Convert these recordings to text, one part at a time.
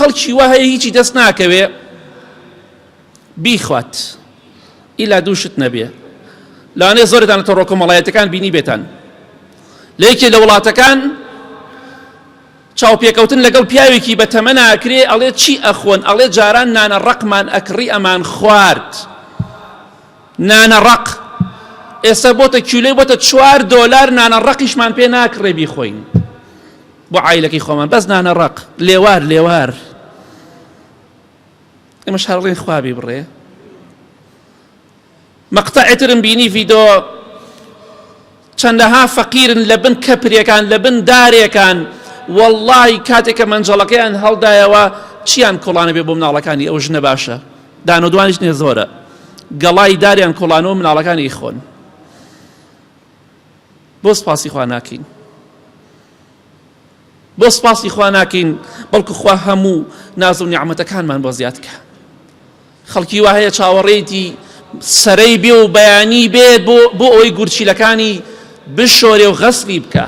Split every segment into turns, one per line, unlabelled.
خەڵکی وا هەیە هیچی دەست ناکەوێ بیخوات ئیلا دووشت نەبێ. لەوانەیە زۆرتان تۆڕە کۆمەڵایەتەکان بینی بێتان لە یەکێ لە وڵاتەکان چاوپێکەوتن لەگەڵ پیاوێکی بە تەمە ناکرێ ئەڵێ چی ئەخۆن؟ ئەڵێ جاران نانە ڕقمان ئەکڕی ئەمان خوارد. نانە ڕق ئێستا بۆتە کیلۆی بۆتە $4 نانە ڕقیشمان پێ ناکڕێ بیخۆین بۆ عایلەکەی خۆمان، بەس نانە ڕق لێوار لێوار. ئێمەش هەڵڵێن خوابی بڕێ. مەقتەعێترم بینی ڤیدۆ چەندەها فەقیرن لە بن کەپرێکان لە بن دارێکان، وەڵڵاهی کاتێککە مەنجەڵەکەیان هەڵدایەوە چیان کۆڵانە بێ بۆ مناڵەکانی ئەو ژنە باشە، دان و دوانیش نێ زۆرە، گەڵای داریان کۆڵانەوە مناڵەکانی خۆن. بۆ سپاسی خوا ناکەین، بۆ سپاسی خوا ناکەین، بەڵکو خوا هەموو ناز و نیعمەتەکانمان بۆ زیاد کە. خەڵکی وا هەیە چاوەڕێتی سەرەی بێ و بەیانی بێت بۆ ئەوەی گورچیلەکانی بشۆرێ و غەسڵی بکە.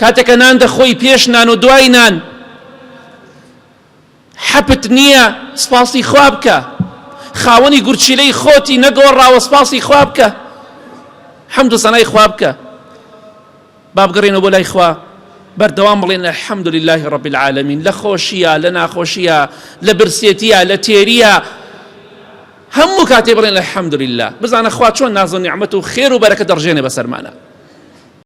کاتێکە نان دەخۆی پێش نان و دوای نان حەپت نییە سپاسی خوا بکە، خاوەنی گورچیلەی خۆتی نەگۆڕاوە سپاسی خوا بکە، حەمد و سەنای خوا بکە. با بگەڕێنەوە بۆ لای خوا بەردەوام بڵێن الحەمد لله رب العالمین، لە خۆشیە لە ناخۆشیە لە برسێتیە لە تێریە هەموو کاتێ بڵێن الحەمد لله. بزانە خوا چۆن ناز و نیعمەت و خێر و بەرەکەت دەڕژێنێ بەسەرمانە.